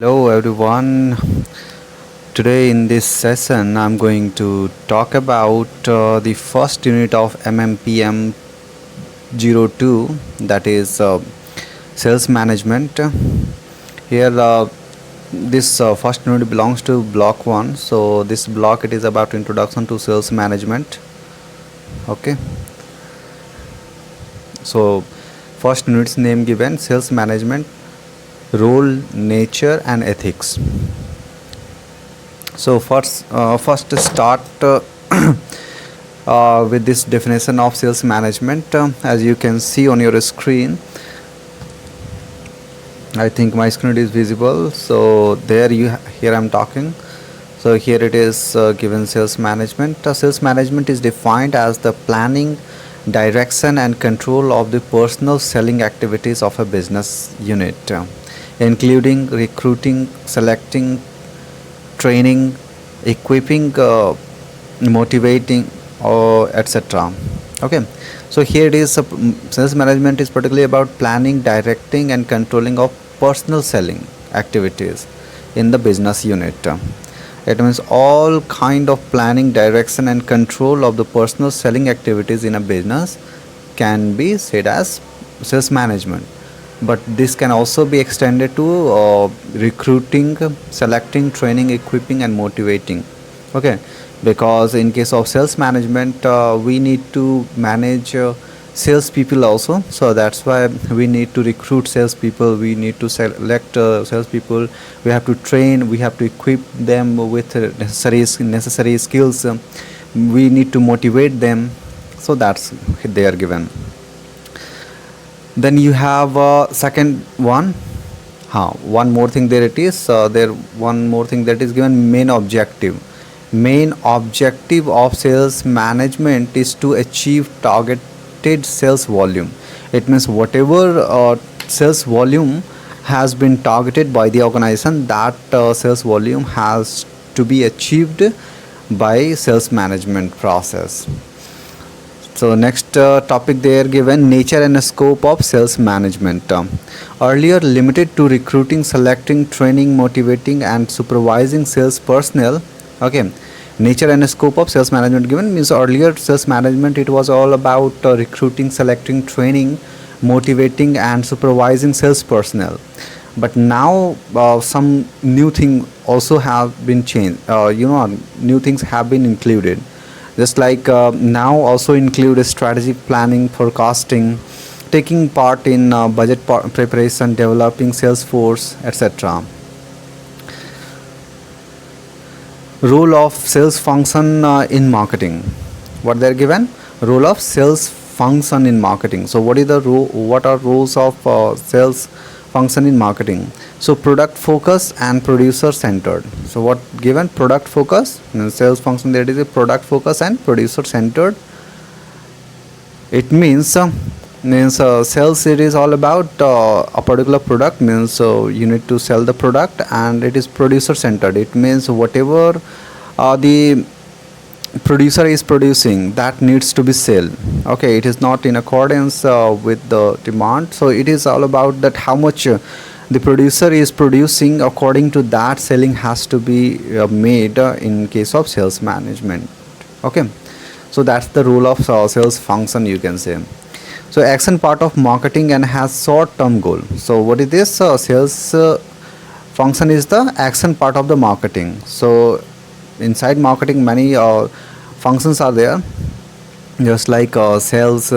Hello everyone. Today in this session I'm going to talk about the first unit of MMPM-2, that is sales management. Here this first unit belongs to block 1. So this block, it is about introduction to sales management. Okay. So first unit's name given: sales management, role, nature and ethics. So first start with this definition of sales management. As you can see on your screen, I think my screen is visible. So there here I'm talking. So here it is given sales management. Sales management is defined as the planning, direction and control of the personal selling activities of a business unit, including recruiting, selecting, training, equipping, motivating, or etc. Okay. So here it is, sales management is particularly about planning, directing and controlling of personal selling activities in the business unit. It means all kind of planning, direction and control of the personal selling activities in a business can be said as sales management. But this can also be extended to recruiting, selecting, training, equipping and motivating. Okay, because in case of sales management we need to manage sales people also. So that's why we need to recruit sales people, we need to select sales people, we have to train, we have to equip them with necessary skills, we need to motivate them. So that's they are given. Then you have second one. One more thing there it is. There one more thing that is given: main objective. Main objective of sales management is to achieve targeted sales volume. It means whatever sales volume has been targeted by the organization, that sales volume has to be achieved by sales management process. So next topic they are given: nature and scope of sales management. Earlier limited to recruiting, selecting, training, motivating and supervising sales personnel. Okay, nature and scope of sales management given means earlier sales management, it was all about recruiting, selecting, training, motivating and supervising sales personnel. But now some new thing also have been changed. New things have been included, just like now also include strategic planning, forecasting, taking part in budget preparation, developing sales force, etc. Role of sales function in marketing. What they're given: role of sales function in marketing. So what are roles of sales function in marketing? So product focus and producer centered. So what given: product focus, and sales function, that is a product focus and producer centered. It means sales, it is all about a particular product, means you need to sell the product, and it is producer centered. It means whatever the producer is producing, that needs to be sold. Okay, it is not in accordance with the demand. So it is all about that how much the producer is producing, according to that selling has to be made in case of sales management. Okay, so that's the role of sales function, you can say. So action part of marketing and has short term goal. So what is this? Sales function is the action part of the marketing. So inside marketing many functions are there, just like sales,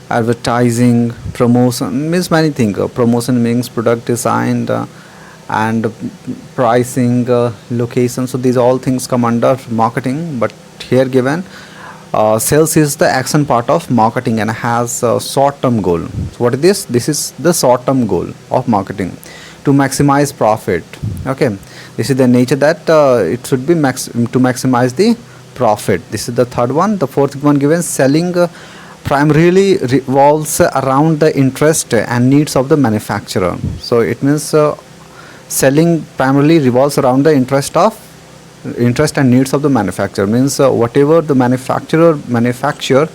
advertising, promotion, means many things. Promotion means product design and pricing, location. So these all things come under marketing. But here given sales is the action part of marketing and has a short term goal. So what is this? This is the short term goal of marketing, to maximize profit. Okay, this is the nature, that it should be to maximize the profit. This is the third one. The fourth one given: selling primarily revolves around the interest and needs of the manufacturer. So it means selling primarily revolves around the interest and needs of the manufacturer. Means whatever the manufacturer manufacture,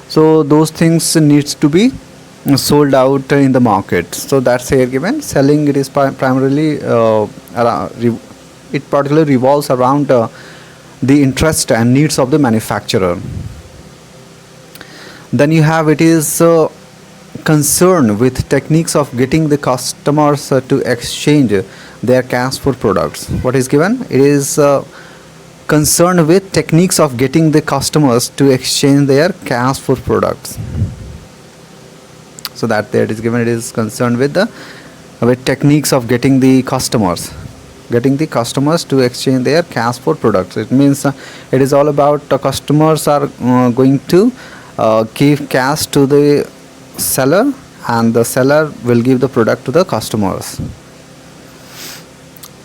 so those things needs to be sold out in the market. So that's here given. Selling, it is primarily it particularly revolves around the interest and needs of the manufacturer. Then you have, it is concerned with techniques of getting the customers to exchange their cash for products. What is given? It is concerned with techniques of getting the customers to exchange their cash for products. So that there it is given, it is concerned with the techniques of getting the customers to exchange their cash for products. It means it is all about customers are going to give cash to the seller, and the seller will give the product to the customers.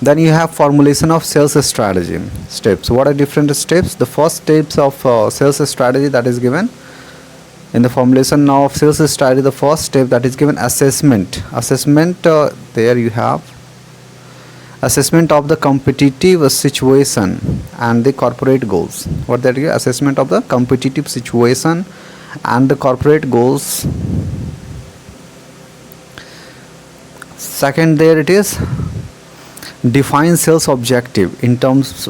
Then you have formulation of sales strategy steps. What are different steps? The first steps of sales strategy that is given in the formulation of sales strategy, the first step that is given, assessment. There you have assessment of the competitive situation and the corporate goals. What that is? Assessment of the competitive situation and the corporate goals. Second, there it is, define sales objective in terms,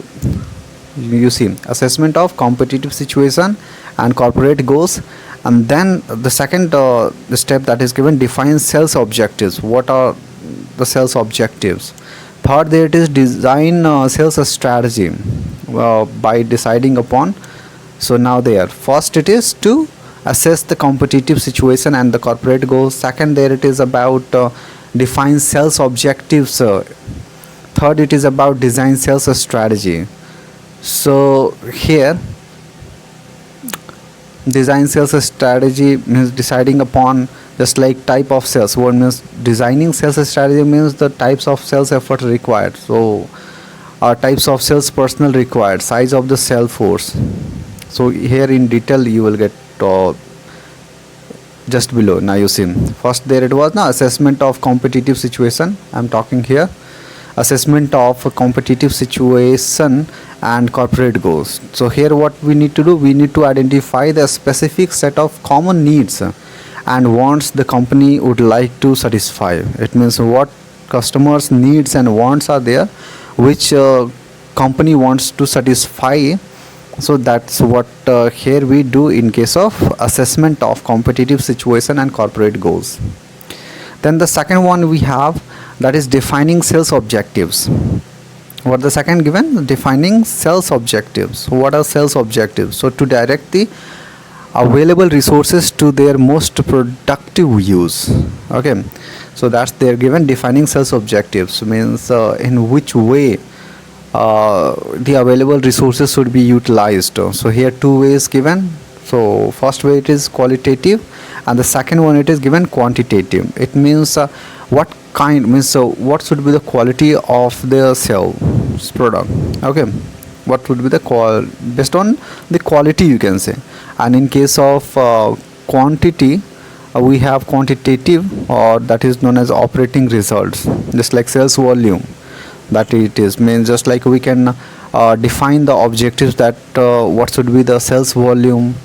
you see, assessment of competitive situation and corporate goals. And then the second the step that is given, define sales objectives. What are the sales objectives? Third, there it is, design sales strategy by deciding upon. So now there, first it is to assess the competitive situation and the corporate goals. Second, there it is about define sales objectives. Third, it is about design sales strategy. So here, design sales strategy means deciding upon, just like type of sales. What means designing sales strategy means the types of sales effort required. So types of sales personnel required, size of the sales force. So here in detail you will get just below. Now you see, first there it was, now assessment of competitive situation. I'm talking here assessment of a competitive situation and corporate goals. So here what we need to do, we need to identify the specific set of common needs and wants the company would like to satisfy. It means what customers needs and wants are there, which company wants to satisfy. So that's what here we do in case of assessment of competitive situation and corporate goals. Then the second one we have, that is defining sales objectives. What the second given? Defining sales objectives. What are sales objectives? So to direct the available resources to their most productive use. Okay, so that's they're given. Defining sales objectives means in which way the available resources should be utilized. So here two ways given. So first way it is qualitative, and the second one it is given quantitative. It means what kind, means what should be the quality of the sales product. Okay, what would be the based on the quality you can say. And in case of quantity, we have quantitative, or that is known as operating results, just like sales volume. That it is means just like we can define the objectives, that what should be the sales volume,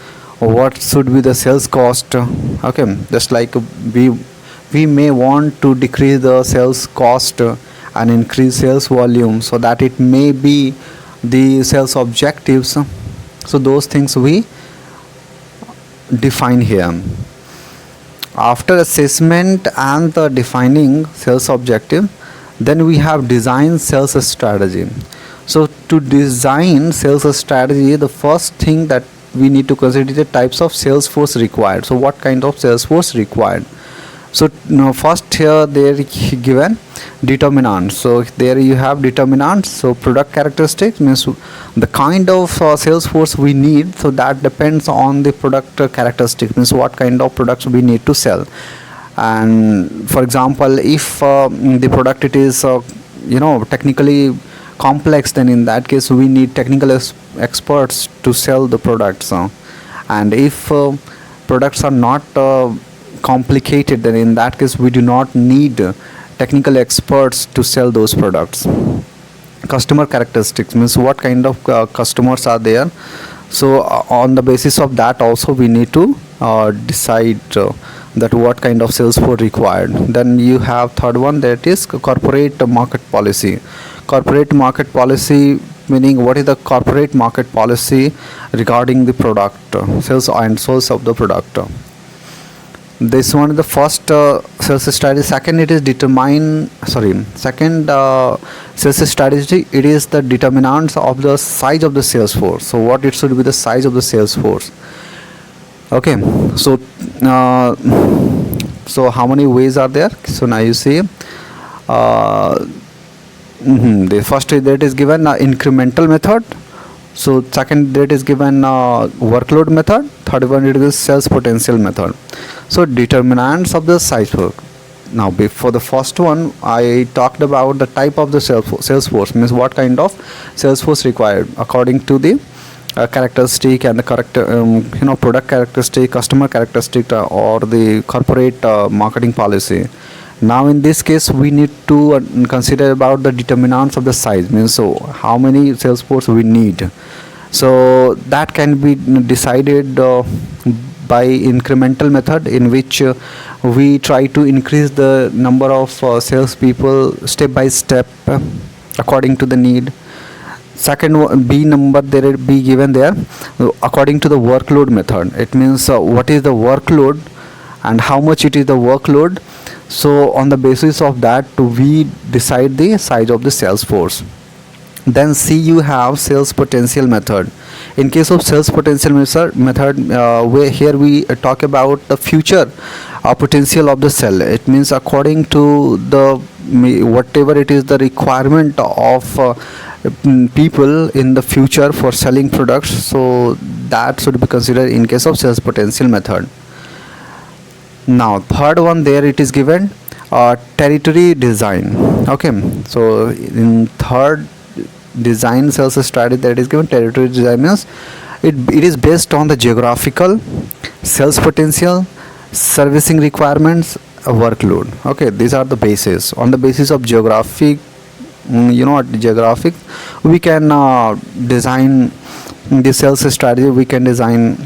or what should be the sales cost. Okay, just like we may want to decrease the sales cost and increase sales volume, so that it may be the sales objectives. So those things we define here. After assessment and the defining sales objective, then we have design sales strategy. So to design sales strategy, the first thing that we need to consider is the types of sales force required. So what kind of sales force required? So now first here there given determinants. So there you have determinants. So product characteristics means the kind of sales force we need. So that depends on the product characteristics, means what kind of products we need to sell. And for example, if the product it is technically complex, then in that case we need technical experts to sell the products. And if products are not complicated, then in that case we do not need technical experts to sell those products. Customer characteristics means what kind of customers are there. So on the basis of that also we need to decide that what kind of sales force required. Then you have third one, that is corporate market policy. Corporate market policy meaning what is the corporate market policy regarding the product, sales and source of the product. This one is the first sales strategy. Second, it is sales strategy, it is the determinants of the size of the sales force. So what it should be the size of the sales force. Okay, so so how many ways are there? So now you see the first that is given incremental method. So second that is given workload method. Third one it is sales potential method. So determinants of the size force. Now before the first one I talked about the type of the sales force, means what kind of sales force required according to the characteristic and the product characteristic, customer characteristic, or the corporate marketing policy. Now in this case we need to consider about the determinants of the size, means so how many sales force we need. So that can be decided by incremental method, in which we try to increase the number of sales people step by step according to the need. Second B number there will be given there according to the workload method. It means what is the workload and how much it is the workload. So on the basis of that we decide the size of the sales force. Then C, you have sales potential method. In case of sales potential method, where here we talk about the future potential of the sale. It means according to the whatever it is the requirement of people in the future for selling products. So that should be considered in case of sales potential method. Now third one there it is given territory design. Okay, so in third design sales strategy that is given territory design, means it is based on the geographical, sales potential, servicing requirements, workload. Okay, these are the bases. On the basis of geographic, geographic we can design the sales strategy. We can design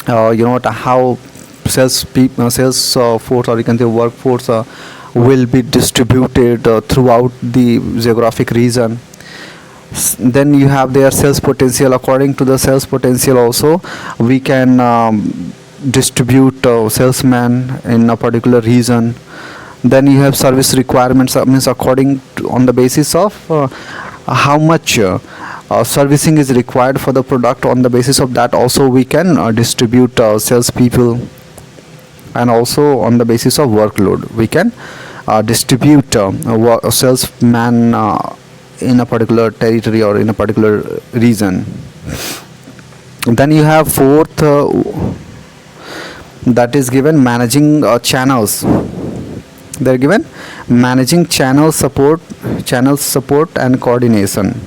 how sales force, or you can say workforce, will be distributed throughout the geographic region. Then you have their sales potential. According to the sales potential also we can distribute salesmen in a particular region. Then you have service requirements, means according to, on the basis of how much servicing is required for the product. On the basis of that also we can distribute sales people. And also on the basis of workload we can distribute salesman in a particular territory or in a particular region. Then you have fourth that is given managing channels. They're given managing channel support and coordination.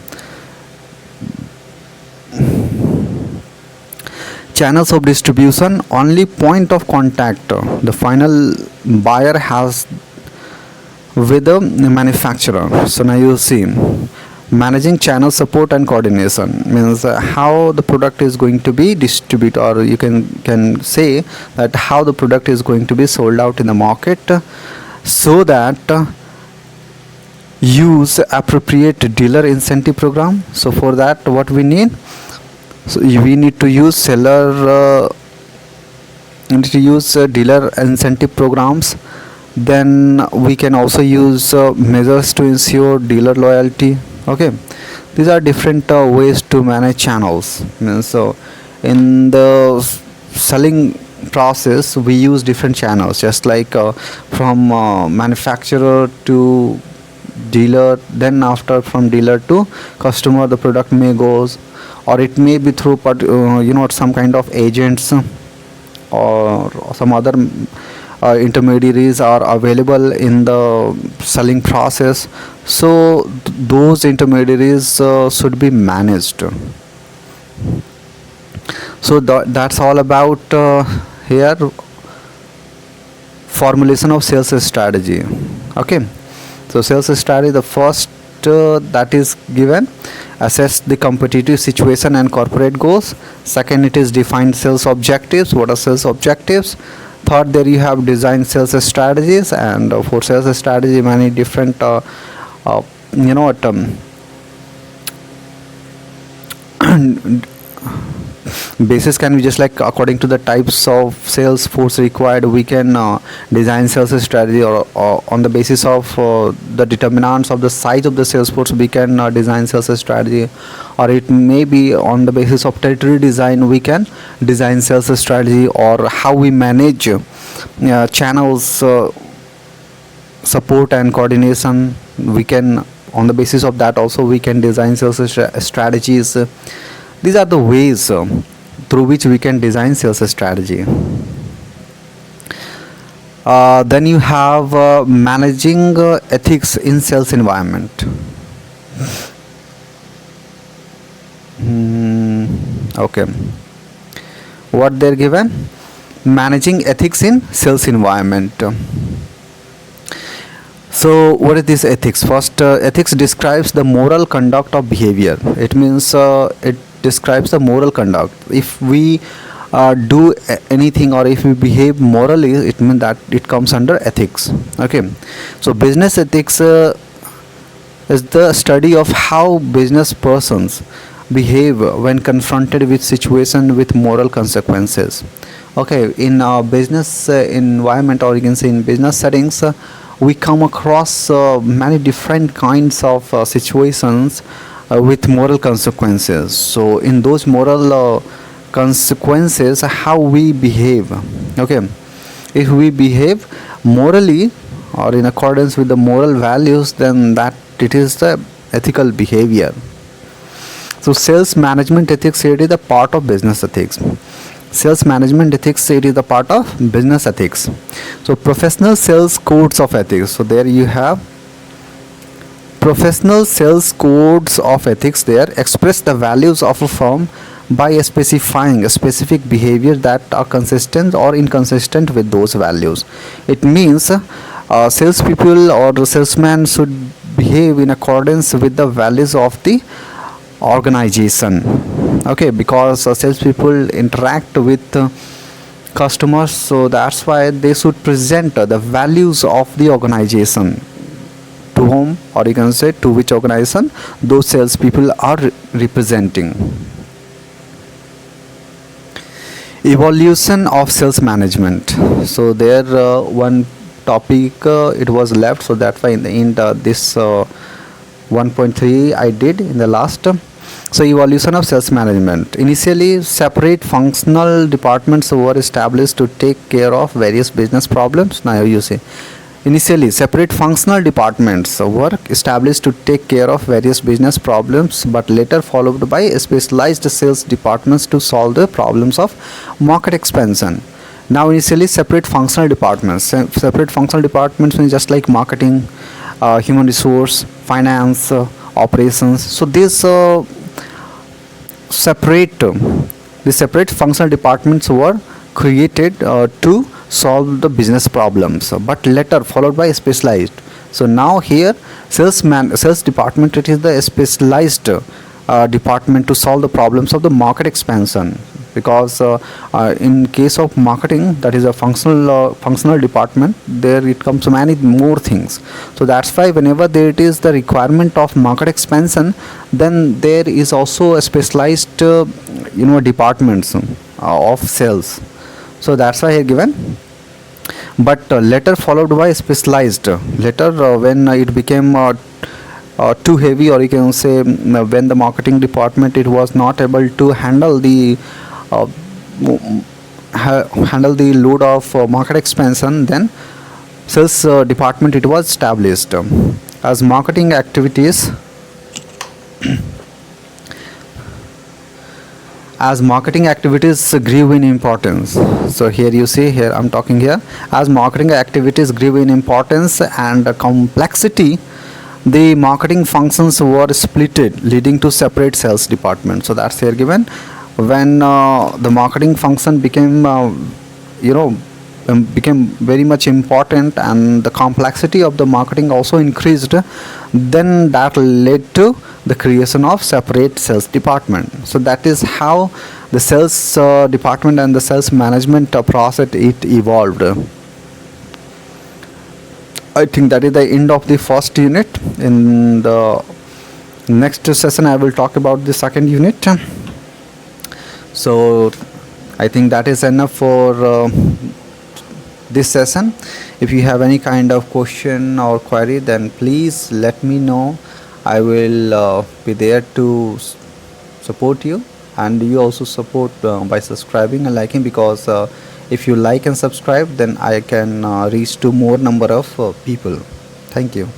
Channels of distribution, only point of contact the final buyer has with the manufacturer. So now you see managing channel support and coordination means how the product is going to be distributed, or you can say that how the product is going to be sold out in the market, so that use appropriate dealer incentive program. So for that what we need, so we need to use dealer incentive programs. Then we can also use measures to ensure dealer loyalty. Okay, these are different ways to manage channels. So in the selling process we use different channels, just like from manufacturer to dealer, then after from dealer to customer the product may goes, or it may be through some kind of agents or some other intermediaries are available in the selling process. So those intermediaries should be managed. So that's all about here formulation of sales strategy. Okay, so sales strategy, the first that is given, assess the competitive situation and corporate goals. Second, it is define sales objectives. What are sales objectives? third, there you have design sales strategies, and for sales strategy many different you know what basis can be just like according to the types of sales force required, we can design sales strategy, or on the basis of the determinants of the size of the sales force we can design sales strategy, or it may be on the basis of territory design we can design sales strategy, or how we manage channels, support and coordination, we can on the basis of that also we can design sales strategies. These are the ways through which we can design sales strategy. Then you have managing ethics in sales environment. Okay, what they're given, managing ethics in sales environment. So what is this ethics? First, ethics describes the moral conduct of behavior. It means it describes the moral conduct. If we do anything, or if we behave morally, it means that it comes under ethics. Okay, so business ethics is the study of how business persons behave when confronted with situation with moral consequences. Okay, in business environment, or you can say in business settings, we come across many different kinds of situations with moral consequences. So in those moral consequences, how we behave. Okay, if we behave morally or in accordance with the moral values, then that it is the ethical behavior. So sales management ethics, it is a part of business ethics. Sales management ethics, it is a part of business ethics. So professional sales codes of ethics. So there you have professional sales codes of ethics. There express the values of a firm by specifying a specific behavior that are consistent or inconsistent with those values. It means salespeople or the salesman should behave in accordance with the values of the organization. Okay, because salespeople interact with customers, so that's why they should present the values of the organization, to whom, or you can say to which organization those salespeople are representing. Evolution of sales management. So there one topic it was left, so that's why in the end this 1.3 I did in the last. So evolution of sales management. Initially, separate functional departments were established to take care of various business problems. Now you see, initially separate functional departments were established to take care of various business problems, but later followed by specialized sales departments to solve the problems of market expansion. Now initially separate functional departments. Separate functional departments means just like marketing, human resource, finance, operations. So these separate functional departments were created to solve the business problems, but later followed by specialized. So now here sales department, it is the specialized department to solve the problems of the market expansion, because in case of marketing, that is a functional department, there it comes to many more things. So that's why whenever there it is the requirement of market expansion, then there is also a specialized departments of sales. So that's why here given, but later followed by specialized. Later when it became too heavy, or you can say when the marketing department it was not able to handle the load of market expansion, then sales department it was established. As marketing activities grew in importance. So here you see, here I'm talking here, as marketing activities grew in importance and complexity, the marketing functions were splitted, leading to separate sales departments. So that's here given. When the marketing function became became very much important, and the complexity of the marketing also increased, then that led to the creation of separate sales department. So that is how the sales department and the sales management process it evolved. I think that is the end of the first unit. In the next session I will talk about the second unit. So I think that is enough for this session. If you have any kind of question or query, then please let me know. I will be there to support you, and you also support by subscribing and liking, because if you like and subscribe, then I can reach to more number of people. Thank you.